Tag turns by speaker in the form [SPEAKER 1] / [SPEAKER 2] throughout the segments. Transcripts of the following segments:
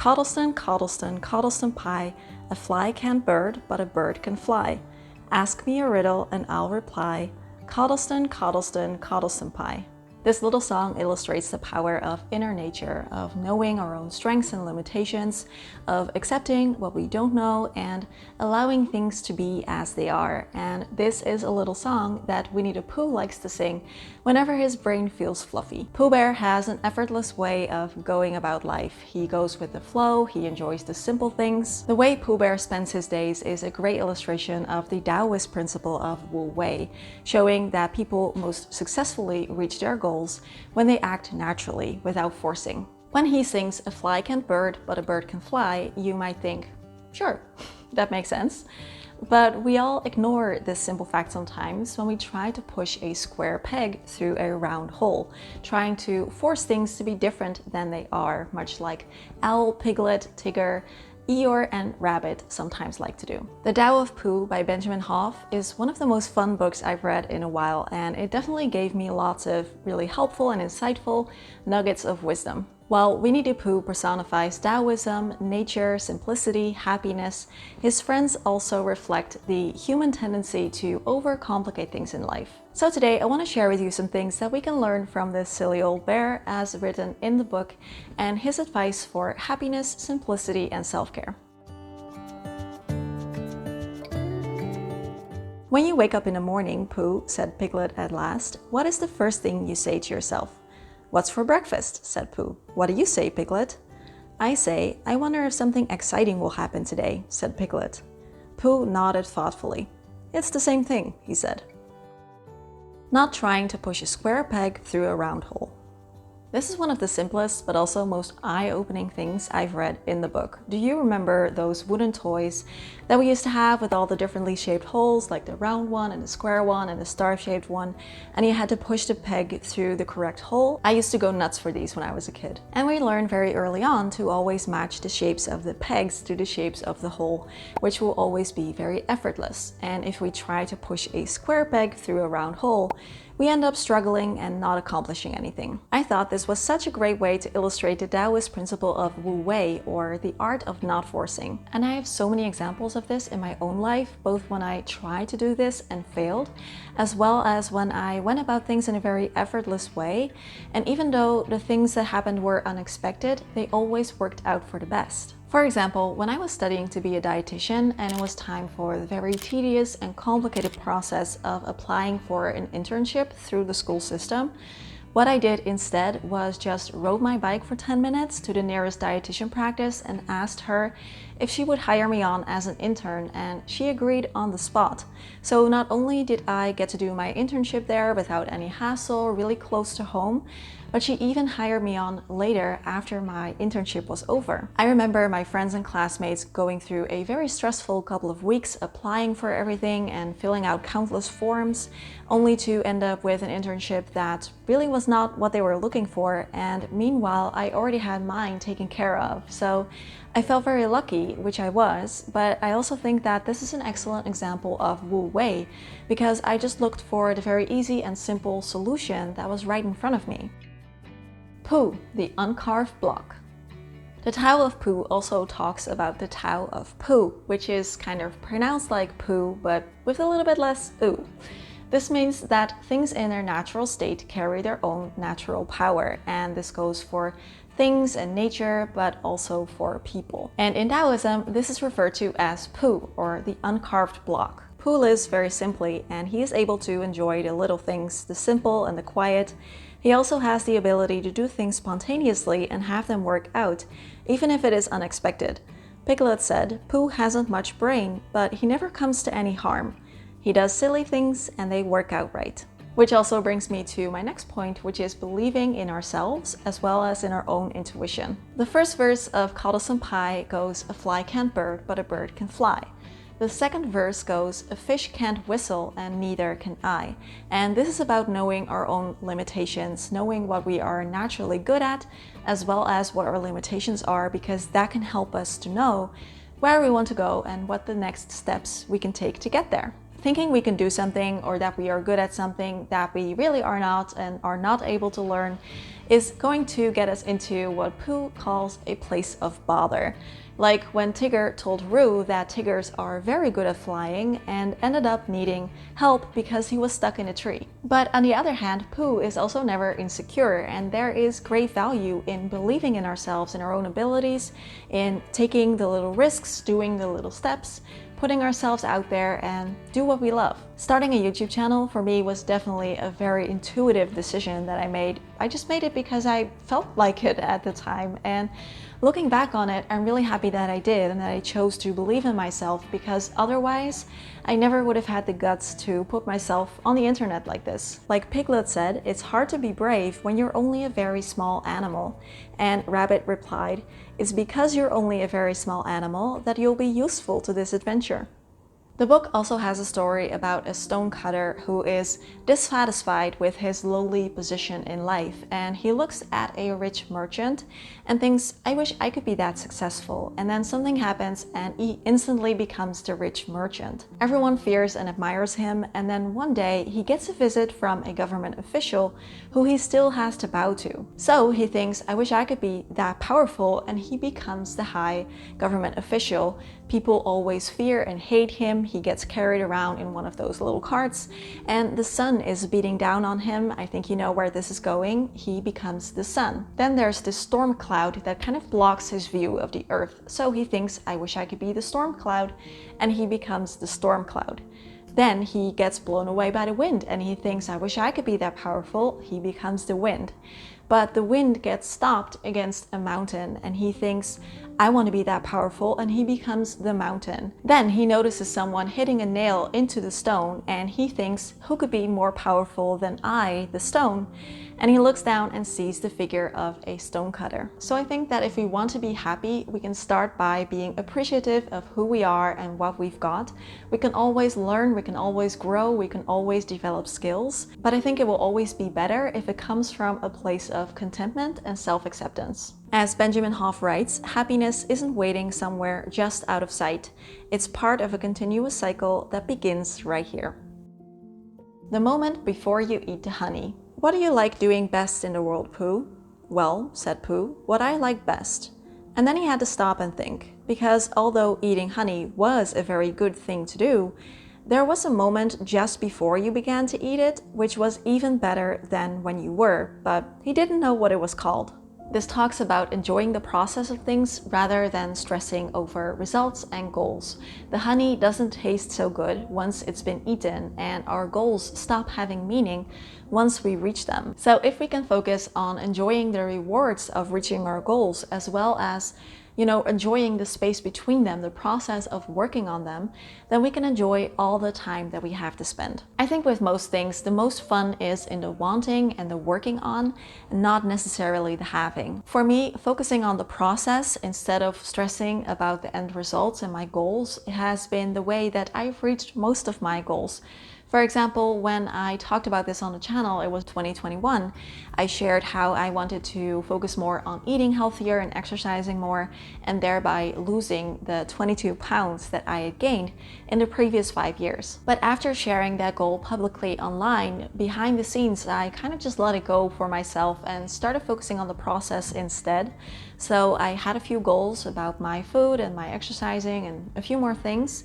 [SPEAKER 1] Cottleston, Cottleston, Cottleston Pie, a fly can't bird, but a bird can fly. Ask me a riddle and I'll reply, Cottleston, Cottleston, Cottleston Pie. This little song illustrates the power of inner nature, of knowing our own strengths and limitations, of accepting what we don't know and allowing things to be as they are. And this is a little song that Winnie the Pooh likes to sing whenever his brain feels fluffy. Pooh Bear has an effortless way of going about life. He goes with the flow, he enjoys the simple things. The way Pooh Bear spends his days is a great illustration of the Taoist principle of Wu Wei, showing that people most successfully reach their goals when they act naturally, without forcing. When he sings "a fly can't bird, but a bird can fly," you might think, sure, that makes sense. But we all ignore this simple fact sometimes when we try to push a square peg through a round hole, trying to force things to be different than they are, much like Owl, Piglet, Tigger, Eeyore and Rabbit sometimes like to do. The Tao of Pooh by Benjamin Hoff is one of the most fun books I've read in a while, and it definitely gave me lots of really helpful and insightful nuggets of wisdom. While Winnie the Pooh personifies Taoism, nature, simplicity, happiness, his friends also reflect the human tendency to overcomplicate things in life. So today I want to share with you some things that we can learn from this silly old bear as written in the book and his advice for happiness, simplicity and self-care. When you wake up in the morning, Pooh, said Piglet at last, what is the first thing you say to yourself? What's for breakfast? Said Pooh. What do you say, Piglet? I say, I wonder if something exciting will happen today, said Piglet. Pooh nodded thoughtfully. It's the same thing, he said. Not trying to push a square peg through a round hole. This is one of the simplest but also most eye-opening things I've read in the book. Do you remember those wooden toys that we used to have with all the differently shaped holes, like the round one and the square one and the star-shaped one, and you had to push the peg through the correct hole? I used to go nuts for these when I was a kid. And we learned very early on to always match the shapes of the pegs to the shapes of the hole, which will always be very effortless. And if we try to push a square peg through a round hole, we end up struggling and not accomplishing anything. I thought this was such a great way to illustrate the Taoist principle of Wu Wei, or the art of not forcing. And I have so many examples of this in my own life, both when I tried to do this and failed, as well as when I went about things in a very effortless way. And even though the things that happened were unexpected, they always worked out for the best. For example, when I was studying to be a dietitian and it was time for the very tedious and complicated process of applying for an internship through the school system, what I did instead was just rode my bike for 10 minutes to the nearest dietitian practice and asked her if she would hire me on as an intern, and she agreed on the spot. So not only did I get to do my internship there without any hassle, really close to home, but she even hired me on later after my internship was over. I remember my friends and classmates going through a very stressful couple of weeks applying for everything and filling out countless forms, only to end up with an internship that really was not what they were looking for, and meanwhile I already had mine taken care of. So I felt very lucky, which I was, but I also think that this is an excellent example of Wu Wei because I just looked for the very easy and simple solution that was right in front of me. Pooh, the uncarved block. The Tao of Pooh also talks about the Tao of Pooh, which is kind of pronounced like poo, but with a little bit less ooh. This means that things in their natural state carry their own natural power, and this goes for things and nature, but also for people. And in Taoism, this is referred to as Pooh, or the uncarved block. Pooh lives very simply, and he is able to enjoy the little things, the simple and the quiet. He also has the ability to do things spontaneously and have them work out, even if it is unexpected. Piglet said, Pooh hasn't much brain, but he never comes to any harm. He does silly things and they work out right. Which also brings me to my next point, which is believing in ourselves as well as in our own intuition. The first verse of Cottleston Pie goes, a fly can't bird, but a bird can fly. The second verse goes, a fish can't whistle and neither can I. And this is about knowing our own limitations, knowing what we are naturally good at, as well as what our limitations are, because that can help us to know where we want to go and what the next steps we can take to get there. thinking we can do something or that we are good at something that we really are not and are not able to learn is going to get us into what Pooh calls a place of bother. Like when Tigger told Roo that tigers are very good at flying and ended up needing help because he was stuck in a tree. But on the other hand, Pooh is also never insecure, and there is great value in believing in ourselves, in our own abilities, in taking the little risks, doing the little steps, putting ourselves out there and do what we love. Starting a YouTube channel for me was definitely a very intuitive decision that I made. I just made it because I felt like it at the time, and looking back on it, I'm really happy that I did and that I chose to believe in myself, because otherwise I never would have had the guts to put myself on the internet like this. Like Piglet said, it's hard to be brave when you're only a very small animal. And Rabbit replied, it's because you're only a very small animal that you'll be useful to this adventure. The book also has a story about a stonecutter who is dissatisfied with his lowly position in life, and he looks at a rich merchant and thinks, I wish I could be that successful. And then something happens and he instantly becomes the rich merchant. Everyone fears and admires him, and then one day he gets a visit from a government official who he still has to bow to. So he thinks, I wish I could be that powerful, and he becomes the high government official. People always fear and hate him. He gets carried around in one of those little carts, and the sun is beating down on him. I think you know where this is going. He becomes the sun. Then there's this storm cloud that kind of blocks his view of the earth. So he thinks, I wish I could be the storm cloud, and he becomes the storm cloud. Then he gets blown away by the wind, and he thinks, I wish I could be that powerful. He becomes the wind. But the wind gets stopped against a mountain, and he thinks, I want to be that powerful, and he becomes the mountain. Then he notices someone hitting a nail into the stone, and he thinks, who could be more powerful than I, the stone? And he looks down and sees the figure of a stonecutter. So I think that if we want to be happy, we can start by being appreciative of who we are and what we've got. We can always learn, we can always grow, we can always develop skills. But I think it will always be better if it comes from a place of contentment and self-acceptance. As Benjamin Hoff writes, happiness isn't waiting somewhere just out of sight. It's part of a continuous cycle that begins right here. The moment before you eat the honey. What do you like doing best in the world, Pooh? Well, said Pooh, what I like best. And then he had to stop and think, because although eating honey was a very good thing to do, there was a moment just before you began to eat it, which was even better than when you were, but he didn't know what it was called. This talks about enjoying the process of things rather than stressing over results and goals. The honey doesn't taste so good once it's been eaten, and our goals stop having meaning once we reach them. So if we can focus on enjoying the rewards of reaching our goals, as well as enjoying the space between them, the process of working on them, then we can enjoy all the time that we have to spend. I think with most things, the most fun is in the wanting and the working on, not necessarily the having. For me, focusing on the process instead of stressing about the end results and my goals has been the way that I've reached most of my goals. For example, when I talked about this on the channel, it was 2021, I shared how I wanted to focus more on eating healthier and exercising more, and thereby losing the 22 pounds that I had gained in the previous 5 years. But after sharing that goal publicly online, behind the scenes, I kind of just let it go for myself and started focusing on the process instead. So I had a few goals about my food and my exercising and a few more things.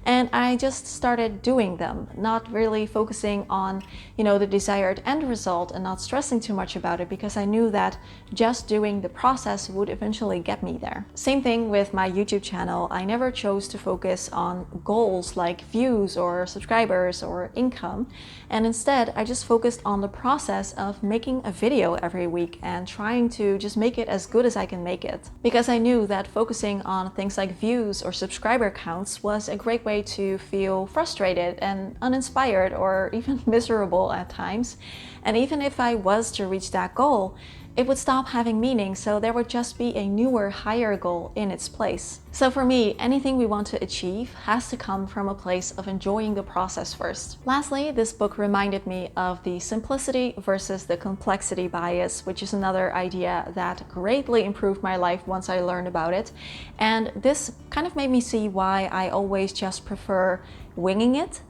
[SPEAKER 1] And I just started doing them, not really focusing on, the desired end result and not stressing too much about it, because I knew that just doing the process would eventually get me there. Same thing with my YouTube channel. I never chose to focus on goals like views or subscribers or income. And instead, I just focused on the process of making a video every week and trying to just make it as good as I can make it. Because I knew that focusing on things like views or subscriber counts was a great way to feel frustrated and uninspired or even miserable at times. And even if I was to reach that goal, it would stop having meaning, so there would just be a newer, higher goal in its place. So for me, anything we want to achieve has to come from a place of enjoying the process first. Lastly, this book reminded me of the simplicity versus the complexity bias, which is another idea that greatly improved my life once I learned about it. And this kind of made me see why I always just prefer winging it.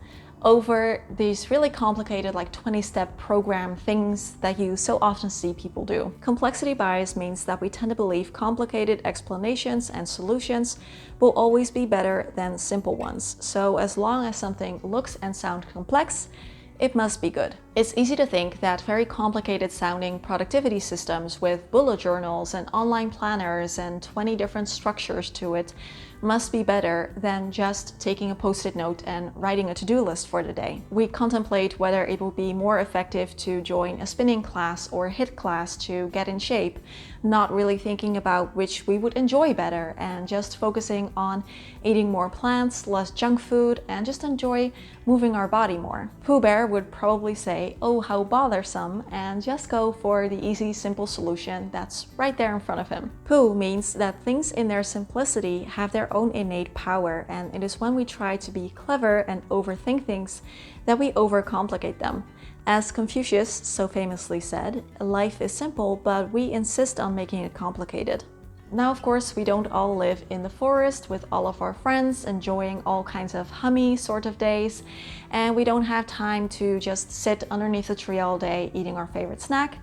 [SPEAKER 1] over these really complicated like 20-step program things that you so often see people do. Complexity bias means that we tend to believe complicated explanations and solutions will always be better than simple ones. So as long as something looks and sounds complex, it must be good. It's easy to think that very complicated sounding productivity systems with bullet journals and online planners and 20 different structures to it must be better than just taking a post-it note and writing a to-do list for the day. We contemplate whether it would be more effective to join a spinning class or a HIIT class to get in shape, not really thinking about which we would enjoy better and just focusing on eating more plants, less junk food, and just enjoy moving our body more. Pooh Bear would probably say, "Oh, how bothersome," and just go for the easy, simple solution that's right there in front of him. Pooh means that things in their simplicity have their own innate power, and it is when we try to be clever and overthink things that we overcomplicate them. As Confucius so famously said, life is simple, but we insist on making it complicated. Now, of course, we don't all live in the forest with all of our friends enjoying all kinds of hummy sort of days, and we don't have time to just sit underneath a tree all day eating our favorite snack.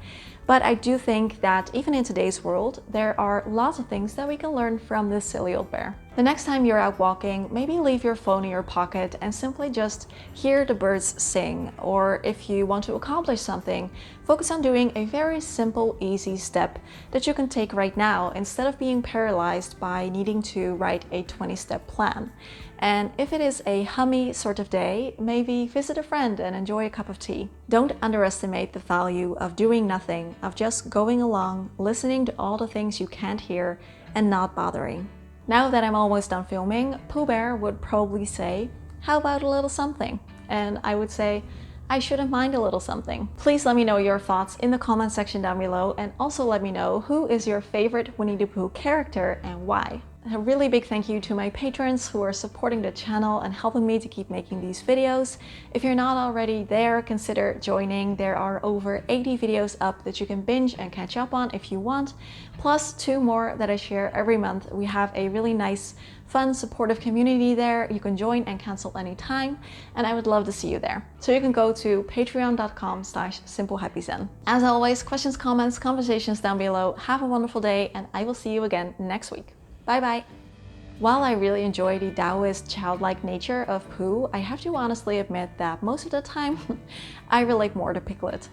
[SPEAKER 1] But I do think that even in today's world, there are lots of things that we can learn from this silly old bear. The next time you're out walking, maybe leave your phone in your pocket and simply just hear the birds sing. Or if you want to accomplish something, focus on doing a very simple, easy step that you can take right now instead of being paralyzed by needing to write a 20-step plan. And if it is a hummy sort of day, maybe visit a friend and enjoy a cup of tea. Don't underestimate the value of doing nothing, of just going along, listening to all the things you can't hear, and not bothering. Now that I'm almost done filming, Pooh Bear would probably say, "How about a little something?" And I would say, "I shouldn't mind a little something." Please let me know your thoughts in the comment section down below, and also let me know who is your favorite Winnie the Pooh character and why. A really big thank you to my patrons who are supporting the channel and helping me to keep making these videos. If you're not already there, consider joining. There are over 80 videos up that you can binge and catch up on if you want, plus 2 more that I share every month. We have a really nice, fun, supportive community there. You can join and cancel anytime, and I would love to see you there. So you can go to patreon.com/simplehappyzen. As always, questions, comments, conversations down below. Have a wonderful day, and I will see you again next week. Bye bye! While I really enjoy the Taoist childlike nature of Pooh, I have to honestly admit that most of the time I relate more to Piglet.